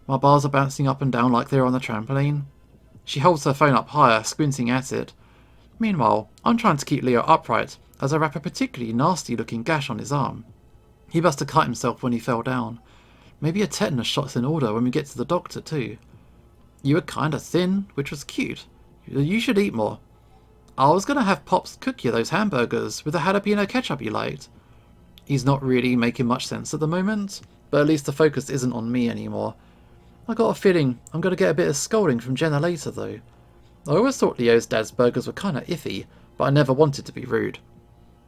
My bars are bouncing up and down like they're on the trampoline. She holds her phone up higher, squinting at it. Meanwhile, I'm trying to keep Leo upright as I wrap a particularly nasty-looking gash on his arm. He must have cut himself when he fell down. Maybe a tetanus shot's in order when we get to the doctor too. You were kinda thin, which was cute. You should eat more. I was gonna have Pops cook you those hamburgers with the jalapeno ketchup you liked. He's not really making much sense at the moment, but at least the focus isn't on me anymore. I got a feeling I'm gonna get a bit of scolding from Jenna later though. I always thought Leo's dad's burgers were kinda iffy, but I never wanted to be rude.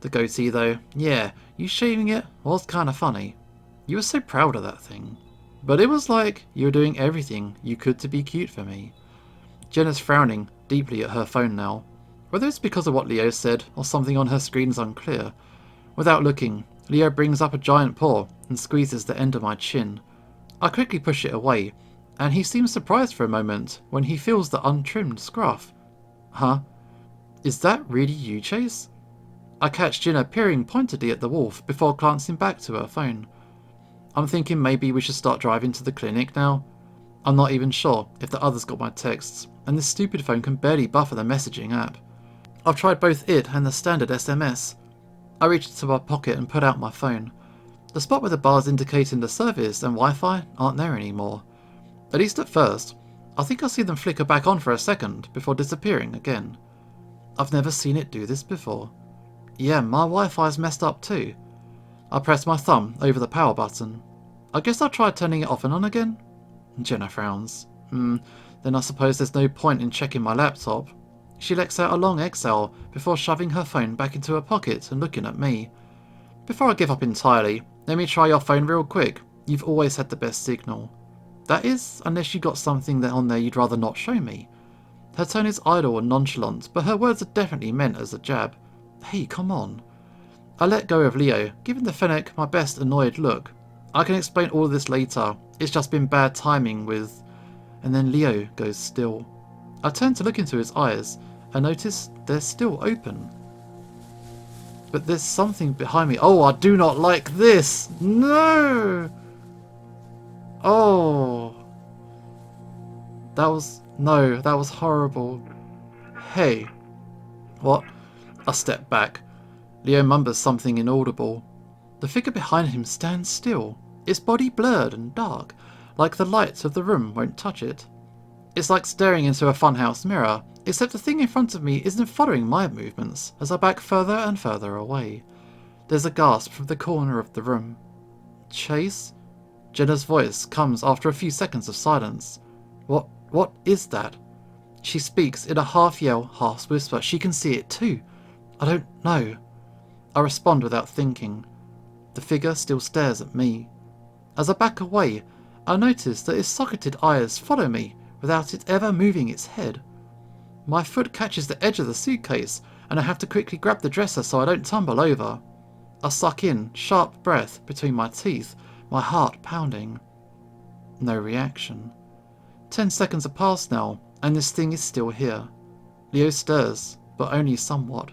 The goatee though, yeah, you shaving it was kinda funny. You were so proud of that thing. But it was like you were doing everything you could to be cute for me. Jenna's frowning deeply at her phone now. Whether it's because of what Leo said or something on her screen is unclear. Without looking, Leo brings up a giant paw and squeezes the end of my chin. I quickly push it away, and he seems surprised for a moment when he feels the untrimmed scruff. Huh? Is that really you, Chase? I catch Jenna peering pointedly at the wolf before glancing back to her phone. I'm thinking maybe we should start driving to the clinic now. I'm not even sure if the others got my texts, and this stupid phone can barely buffer the messaging app. I've tried both it and the standard SMS. I reach into my pocket and put out my phone. The spot where the bars indicating the service and Wi-Fi aren't there anymore. At least at first. I think I see them flicker back on for a second before disappearing again. I've never seen it do this before. Yeah, my Wi-Fi's messed up too. I press my thumb over the power button. I guess I'll try turning it off and on again. Jenna frowns. Then I suppose there's no point in checking my laptop. She lets out a long exhale before shoving her phone back into her pocket and looking at me. Before I give up entirely, let me try your phone real quick. You've always had the best signal. That is, unless you got something on there you'd rather not show me. Her tone is idle and nonchalant, but her words are definitely meant as a jab. Hey, come on. I let go of Leo, giving the fennec my best annoyed look. I can explain all of this later. It's just been bad timing with... And then Leo goes still. I turn to look into his eyes and notice they're still open. But there's something behind me. Oh, I do not like this! No! Oh. That was horrible. Hey. What? I step back. Leo mumbles something inaudible. The figure behind him stands still, its body blurred and dark, like the lights of the room won't touch it. It's like staring into a funhouse mirror, except the thing in front of me isn't following my movements as I back further and further away. There's a gasp from the corner of the room. Chase? Jenna's voice comes after a few seconds of silence. What is that? She speaks in a half yell, half whisper. She can see it too. I don't know. I respond without thinking. The figure still stares at me. As I back away, I notice that its socketed eyes follow me without it ever moving its head. My foot catches the edge of the suitcase and I have to quickly grab the dresser so I don't tumble over. I suck in sharp breath between my teeth my heart pounding. No reaction. 10 seconds have passed now, and this thing is still here. Leo stirs, but only somewhat.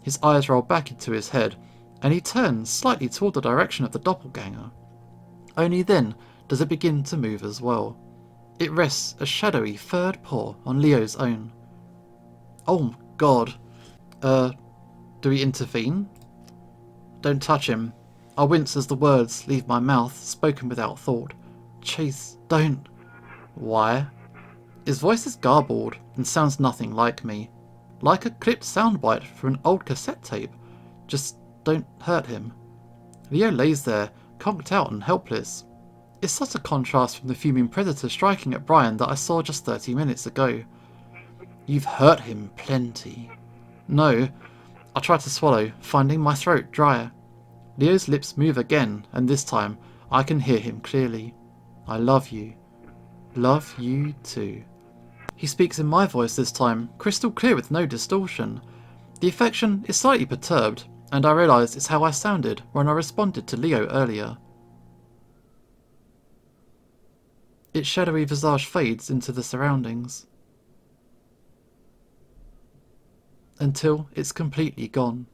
His eyes roll back into his head, and he turns slightly toward the direction of the doppelganger. Only then does it begin to move as well. It rests a shadowy third paw on Leo's own. Oh God. Do we intervene? Don't touch him. I wince as the words leave my mouth, spoken without thought. Chase, don't. Why? His voice is garbled and sounds nothing like me. Like a clipped soundbite from an old cassette tape. Just don't hurt him. Leo lays there, conked out and helpless. It's such a contrast from the fuming predator striking at Brian that I saw just 30 minutes ago. You've hurt him plenty. No. I try to swallow, finding my throat dry. Leo's lips move again, and this time I can hear him clearly. I love you. Love you too. He speaks in my voice this time, crystal clear with no distortion. The affection is slightly perturbed, and I realise it's how I sounded when I responded to Leo earlier. Its shadowy visage fades into the surroundings. Until it's completely gone.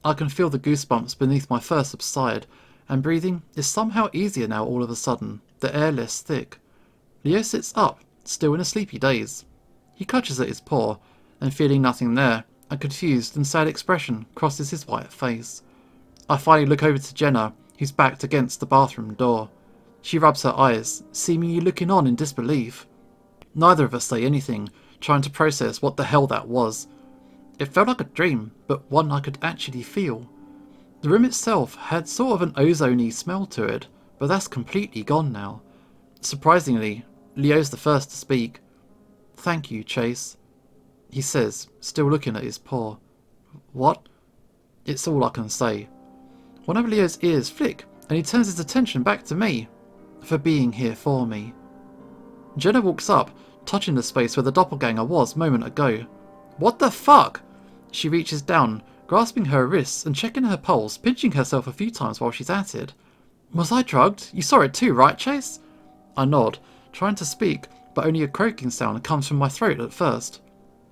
I can feel the goosebumps beneath my fur subside, and breathing is somehow easier now all of a sudden, the air less thick. Leo sits up, still in a sleepy daze. He clutches at his paw, and feeling nothing there, a confused and sad expression crosses his white face. I finally look over to Jenna, who's backed against the bathroom door. She rubs her eyes, seemingly looking on in disbelief. Neither of us say anything, trying to process what the hell that was. It felt like a dream, but one I could actually feel. The room itself had sort of an ozone-y smell to it, but that's completely gone now. Surprisingly, Leo's the first to speak. Thank you, Chase, he says, still looking at his paw. What? It's all I can say. One of Leo's ears flick, and he turns his attention back to me, for being here for me. Jenna walks up, touching the space where the doppelganger was a moment ago. What the fuck? She reaches down, grasping her wrists and checking her pulse, pinching herself a few times while she's at it. Was I drugged? You saw it too, right, Chase? I nod, trying to speak, but only a croaking sound comes from my throat at first.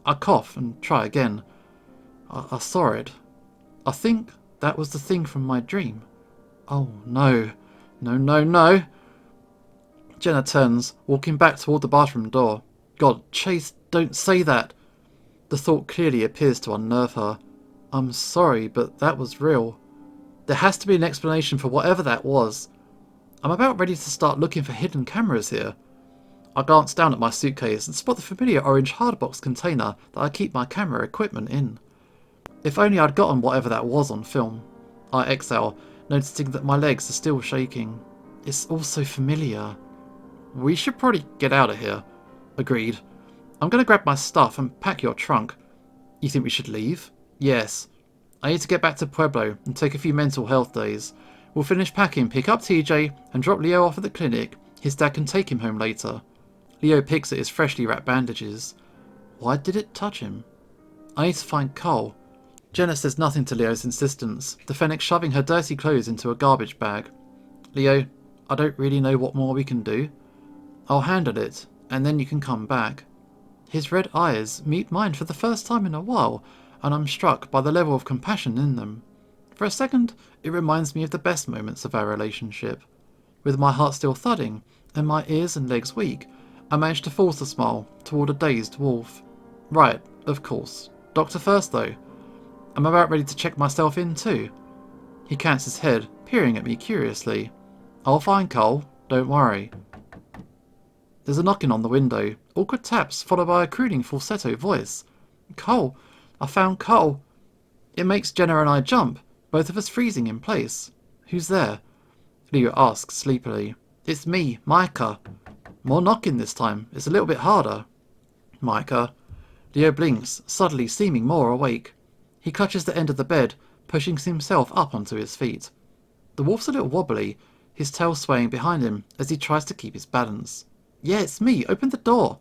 I cough and try again. I saw it. I think that was the thing from my dream. Oh no. No, no, no. Jenna turns, walking back toward the bathroom door. God, Chase, don't say that. The thought clearly appears to unnerve her. I'm sorry, but that was real. There has to be an explanation for whatever that was. I'm about ready to start looking for hidden cameras here. I glance down at my suitcase and spot the familiar orange hardbox container that I keep my camera equipment in. If only I'd gotten whatever that was on film. I exhale, noticing that my legs are still shaking. It's all so familiar. We should probably get out of here. Agreed. I'm going to grab my stuff and pack your trunk. You think we should leave? Yes. I need to get back to Pueblo and take a few mental health days. We'll finish packing, pick up TJ, and drop Leo off at the clinic. His dad can take him home later. Leo picks at his freshly wrapped bandages. Why did it touch him? I need to find Cole. Jenna says nothing to Leo's insistence, the Fennec shoving her dirty clothes into a garbage bag. Leo, I don't really know what more we can do. I'll handle it, and then you can come back. His red eyes meet mine for the first time in a while, and I'm struck by the level of compassion in them. For a second, it reminds me of the best moments of our relationship. With my heart still thudding, and my ears and legs weak, I managed to force a smile toward a dazed wolf. Right, of course. Doctor first, though. I'm about ready to check myself in, too. He cants his head, peering at me curiously. I'll find Cole, don't worry. There's a knocking on the window, awkward taps followed by a crooning falsetto voice. Cole! I found Cole! It makes Jenna and I jump, both of us freezing in place. Who's there? Leo asks sleepily. It's me, Micah. More knocking this time. It's a little bit harder. Micah. Leo blinks, suddenly seeming more awake. He clutches the end of the bed, pushing himself up onto his feet. The wolf's a little wobbly, his tail swaying behind him as he tries to keep his balance. Yeah, it's me. Open the door.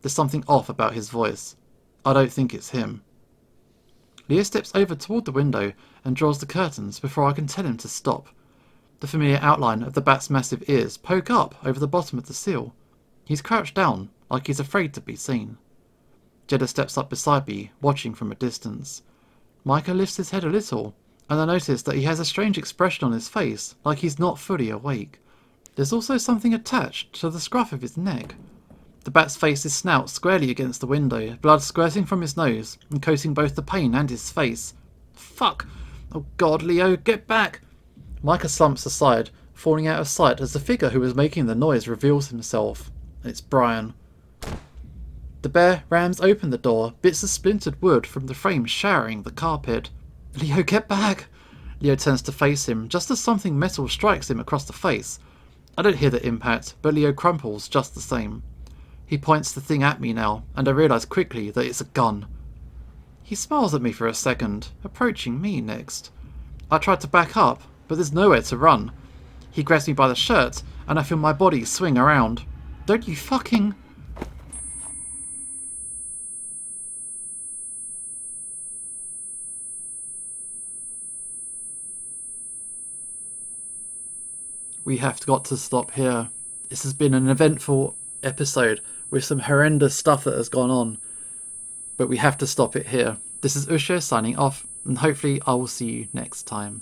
There's something off about his voice. I don't think it's him. Leo steps over toward the window and draws the curtains before I can tell him to stop. The familiar outline of the bat's massive ears poke up over the bottom of the sill. He's crouched down, like he's afraid to be seen. Jenna steps up beside me, watching from a distance. Micah lifts his head a little, and I notice that he has a strange expression on his face, like he's not fully awake. There's also something attached to the scruff of his neck. The bat's face is snout squarely against the window, blood squirting from his nose and coating both the pane and his face. Fuck! Oh God, Leo, get back! Micah slumps aside, falling out of sight as the figure who was making the noise reveals himself. It's Brian. The bear rams open the door, bits of splintered wood from the frame showering the carpet. Leo, get back! Leo turns to face him, just as something metal strikes him across the face. I don't hear the impact, but Leo crumples just the same. He points the thing at me now, and I realise quickly that it's a gun. He smiles at me for a second, approaching me next. I try to back up, but there's nowhere to run. He grabs me by the shirt, and I feel my body swing around. Don't you fucking... We have got to stop here. This has been an eventful episode with some horrendous stuff that has gone on. But we have to stop it here. This is Usha signing off, and hopefully I will see you next time.